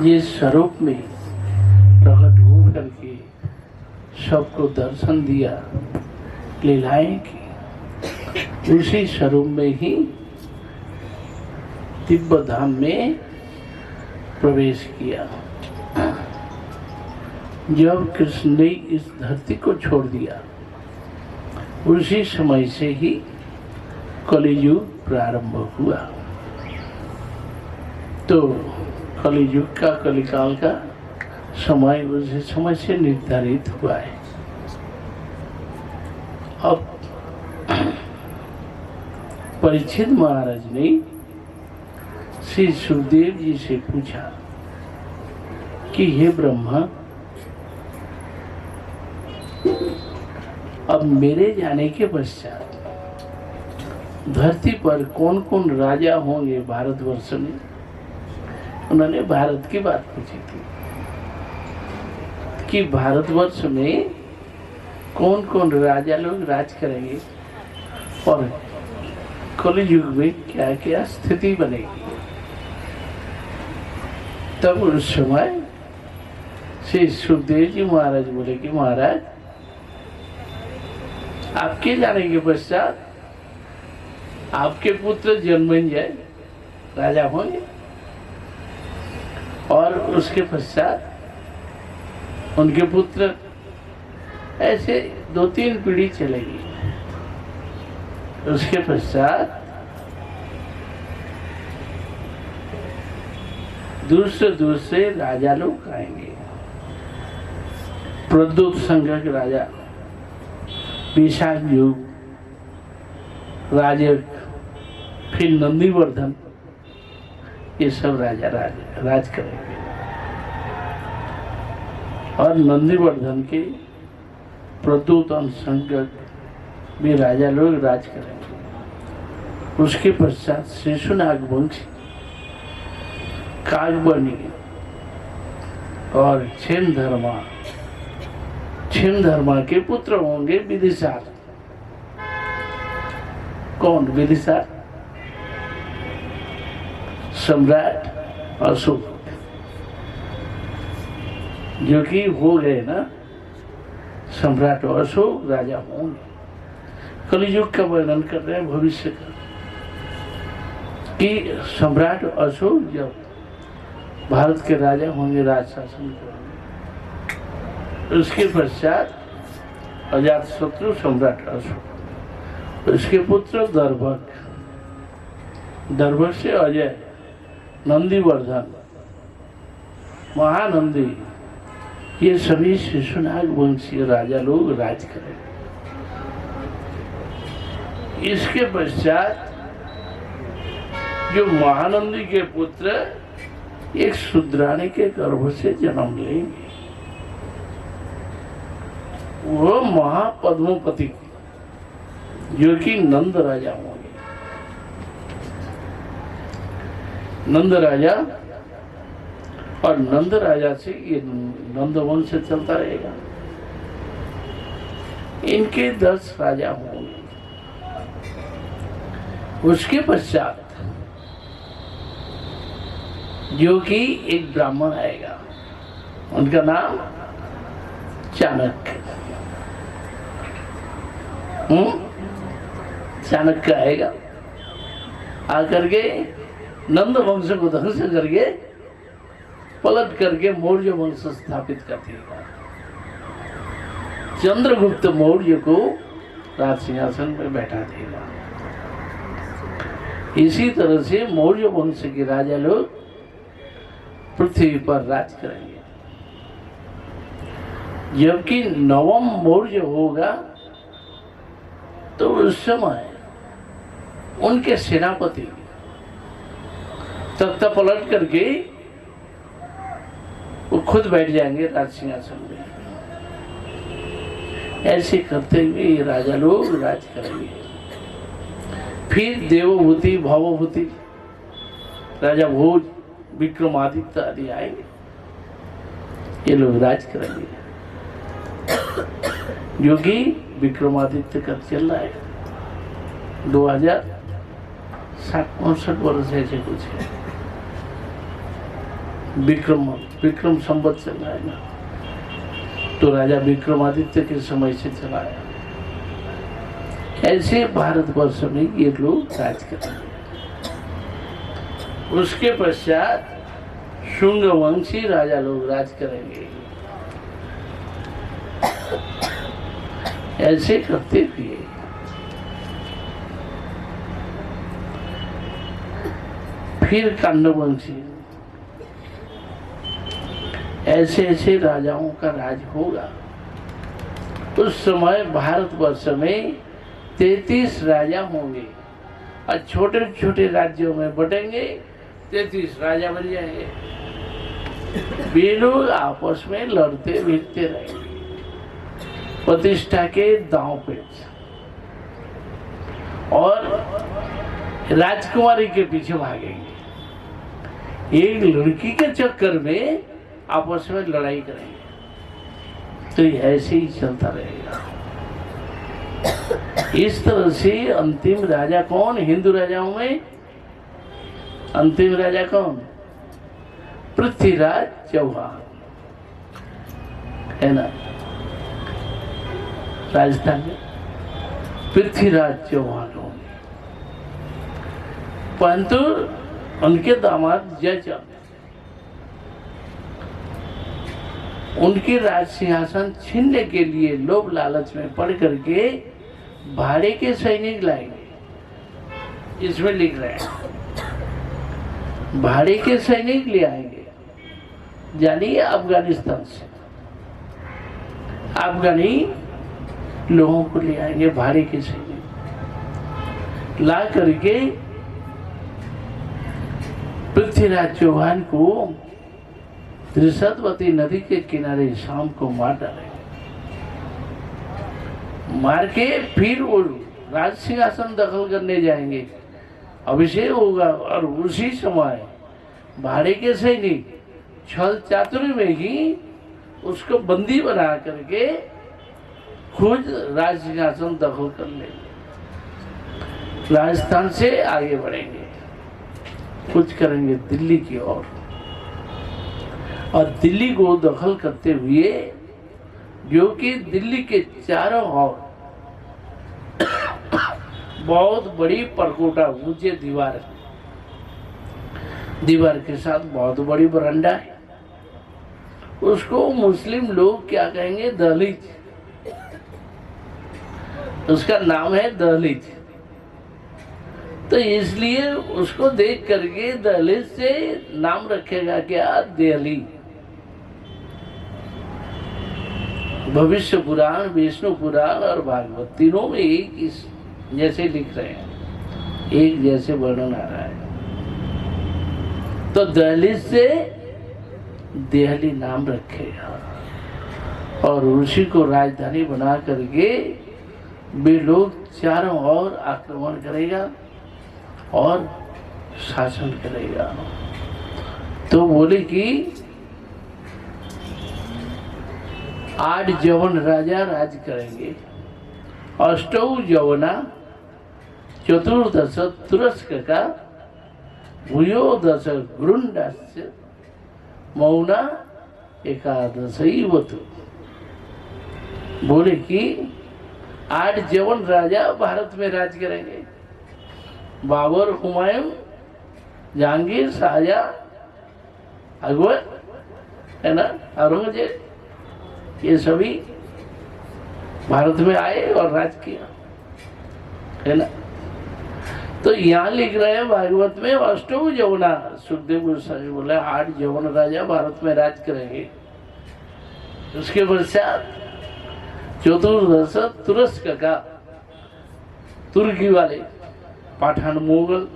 जिस स्वरूप में प्रकट हो करके सबको दर्शन दिया, लीलाएं की, उसी स्वरूप में ही तिब्बत धाम में प्रवेश किया। जब कृष्ण ने इस धरती को छोड़ दिया, उसी समय से ही कलियुग प्रारंभ हुआ। तो कलियुग का, कलिकाल का समय उसी समय से निर्धारित हुआ है। अब परीक्षित महाराज ने श्री सुखदेव जी से पूछा कि हे ब्रह्मा, अब मेरे जाने के पश्चात धरती पर कौन कौन राजा होंगे भारतवर्ष में? उन्होंने भारत की बात पूछी थी कि भारतवर्ष में कौन कौन राजा लोग राज करेंगे और कलियुग में क्या क्या स्थिति बनेगी। तब उस समय श्री सुखदेव जी महाराज बोले कि महाराज, आपके जाने के पश्चात आपके पुत्र जन्मेंजय राजा होंगे और उसके पश्चात उनके पुत्र, ऐसे 2-3 पीढ़ी चलेगी। उसके पश्चात दूसरे राजा लोग आएंगे। प्रद्युत संघ के राजा, विशाख युग राजक, फिर नंदीवर्धन, ये सब राजा राज करेंगे। और नंदीवर्धन के प्रद्युत संघ भी राजा लोग राज करेंगे। उसके पश्चात शिशुनाग वंश, कागबनी और छिन्न धर्मा के पुत्र होंगे विदिशार। कौन विदिशार? सम्राट अशोक, जो कि हो गए ना, सम्राट अशोक राजा होंगे। कलियुग का वर्णन कर रहे हैं भविष्य का, कि सम्राट अशोक जब भारत के राजा होंगे, राज शासन करेंगे, उसके पश्चात अजातशत्रु सम्राट अशोक, उसके पुत्र दर्भक से अजय, नंदीवर्धन, महानंदी, ये सभी शिशुनाग वंशीय राजा लोग राज करेंगे। इसके पश्चात जो महानंदी के पुत्र एक शूद्राणी के गर्भ से जन्म लेंगे, वो महापद्मपति, जो कि नंद राजा होंगे। नंद राजा, और नंद राजा से ये नंद वंश चलता रहेगा। इनके 10 राजा होंगे। उसके पश्चात जो कि एक ब्राह्मण आएगा, उनका नाम चाणक्य। चाणक्य आएगा, आकर के नंद वंश को ध्वंस करके पलट करके मौर्य वंश स्थापित कर देगा। चंद्रगुप्त मौर्य को राज सिंहासन में बैठा देगा। इसी तरह से मौर्य वंश के राजा लोग पृथ्वी पर राज करेंगे। जबकि नवम मौर्य होगा तो उस समय उनके सेनापति तख्ता पलट करके वो खुद बैठ जाएंगे राज सिंहासन में। ऐसे करते हुए ये राजा लोग राज करेंगे। फिर देवभूति, भवभूति, राजा भोज, विक्रमादित्य आदि आएंगे, ये लोग राज करेंगे। जो कि विक्रमादित्य का चल रहा है 2060-65 वर्ष ऐसे कुछ है। विक्रम संवत चल रहा है ना, तो राजा विक्रमादित्य के समय से चलाया। ऐसे भारतवर्ष में ये लोग राज करेंगे। उसके पश्चात शुंग वंशी राजा लोग राज करेंगे। ऐसे करते हुए फिर कांडवंशी, ऐसे ऐसे राजाओं का राज होगा। उस समय भारतवर्ष में 33 राजा होंगे और छोटे छोटे राज्यों में बटेंगे, 33 राजा बन जाएंगे। वे लोग आपस में लड़ते भिड़ते रहेंगे, प्रतिष्ठा के दांव पे, और राजकुमारी के पीछे भागेंगे। एक लड़की के चक्कर में आपस में लड़ाई करेंगे। तो ऐसे ही चलता रहेगा। इस तरह से अंतिम राजा कौन? हिंदू राजाओं में अंतिम राजा कौन? पृथ्वीराज चौहान है ना, राजस्थान में पृथ्वीराज चौहान होंगे। परंतु उनके दामाद जयचंद उनके राज सिंहासन छीनने के लिए लोभ लालच में पड़ करके भाड़े के सैनिक लाएंगे। इसमें लिख रहे हैं भाड़े के सैनिक ले आएंगे, जानिए अफगानिस्तान से अफगानी लोगों को ले आएंगे। भाड़े के सैनिक ला करके पृथ्वीराज चौहान को त्रिशतवती नदी के किनारे शाम को मार डालेंगे। मार के फिर वो राज सिंहासन दखल करने जाएंगे, अभिषेक होगा। और उसी समय भाड़े के सैनिक छल चातुरी में ही उसको बंदी बना करके खुद राज सिंहासन दखल कर लेंगे। राजस्थान से आगे बढ़ेंगे, कुछ करेंगे दिल्ली की ओर, और दिल्ली को दखल करते हुए, जो कि दिल्ली के चारों ओर बहुत बड़ी परकोटा, ऊंचे दीवार के साथ बहुत बड़ी बरंडा है। उसको मुस्लिम लोग क्या कहेंगे? दहलीज। उसका नाम है दहलीज। तो इसलिए उसको देख करके दहलीज से नाम रखेगा क्या? दिल्ली। भविष्य पुराण, विष्णु पुराण और भागवत तीनों में एक जैसे लिख रहे हैं, एक जैसे वर्णन आ रहा है। तो दहलीज से दिल्ली नाम रखेगा और उसी को राजधानी बना करके वे लोग चारों ओर आक्रमण करेगा और शासन करेगा। तो बोले कि 8 जवन राजा राज करेंगे, अष्टौ जवना, चतुर्दश तुरस्क का, भूयोदश गृण्डास्य, मौना एकादशैवतु। बोले कि 8 जवन राजा भारत में राज करेंगे। बाबर, हुमायूं, जहांगीर, शाहजहां, अकबर है ना, औरंगजेब, ये सभी भारत में आए और राज किया है ना। तो यहाँ लिख रहे हैं भागवत में अष्टौ जवना, सुखदेव गोस्वामी बोले 8 जवन राजा भारत में राज करेंगे। उसके पश्चात चतुर्दश तुरस्क का, तुर्की वाले पठान मुगल,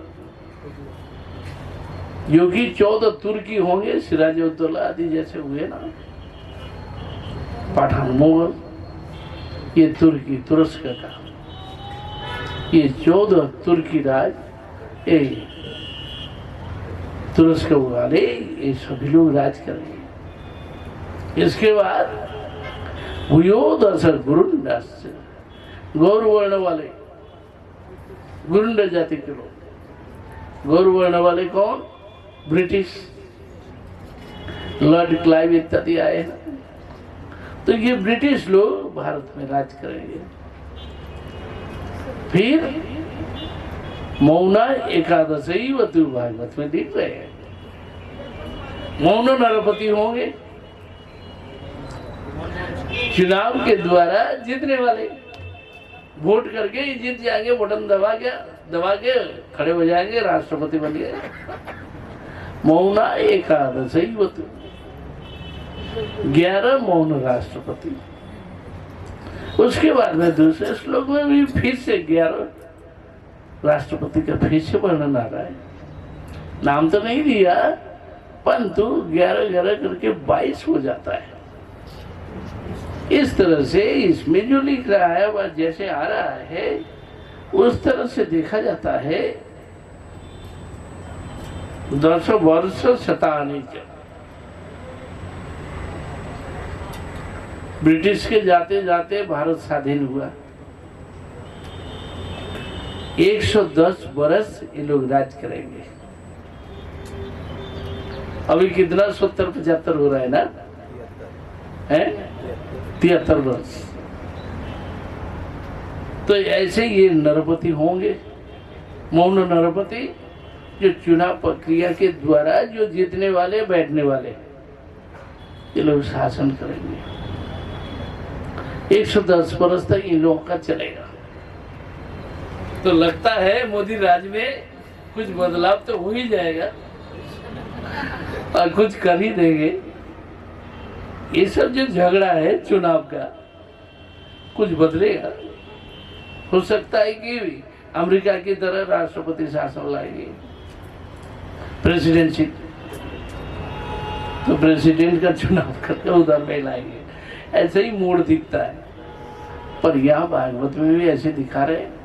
जो कि 14 तुर्की होंगे, सिराजुद्दौला आदि जैसे हुए ना, पठान मुगल, ये तुर्की तुरस्क का, ये 14 तुर्की राज, ये तुरस्क वाले, ये सभी लोग राज करेंगे। इसके बाद भूयोदश गुरुंडास्य, गौरवर्ण वाले, गुरुंड जाति के लोग। गौरवर्ण वाले कौन? ब्रिटिश लॉर्ड क्लाइव इत्यादि आए हैं। तो ये ब्रिटिश लोग भारत में राज करेंगे। फिर मौना एकादशी वतु भागवत में लिख रहे हैं, मौन नरपति होंगे, चुनाव के द्वारा जीतने वाले, वोट करके ही जीत जाएंगे, बटन दबा के खड़े हो जाएंगे, राष्ट्रपति बन गए। मौना एकादशी वतु, 11 मौन राष्ट्रपति। उसके बाद में दूसरे श्लोक में भी फिर से 11 राष्ट्रपति का फिर से वर्णन आ रहा है। नाम तो नहीं दिया, परंतु 11 करके 22 हो जाता है। इस तरह से इसमें जो लिख रहा है वह जैसे आ रहा है उस तरह से देखा जाता है। 10 वर्ष शतानी ब्रिटिश के जाते जाते भारत स्वाधीन हुआ। 110 वर्ष ये लोग राज करेंगे। अभी कितना 70-75 हो रहा है ना, है 73 वर्ष। तो ऐसे ये नरपति होंगे, मौन नरपति, जो चुनाव प्रक्रिया के द्वारा जो जीतने वाले बैठने वाले ये लोग शासन करेंगे। 110 वर्ष तक इन लोगों का चलेगा। तो लगता है मोदी राज में कुछ बदलाव तो हो ही जाएगा और कुछ कर ही देंगे। ये सब जो झगड़ा है चुनाव का, कुछ बदलेगा। हो सकता है कि अमेरिका की तरह राष्ट्रपति शासन लाएंगे, प्रेसिडेंटशिप, तो प्रेसिडेंट का चुनाव करके उधर में लाएंगे। ऐसे ही मोड़ दिखता है। पर यहाँ भागवत में भी ऐसे दिखा रहे हैं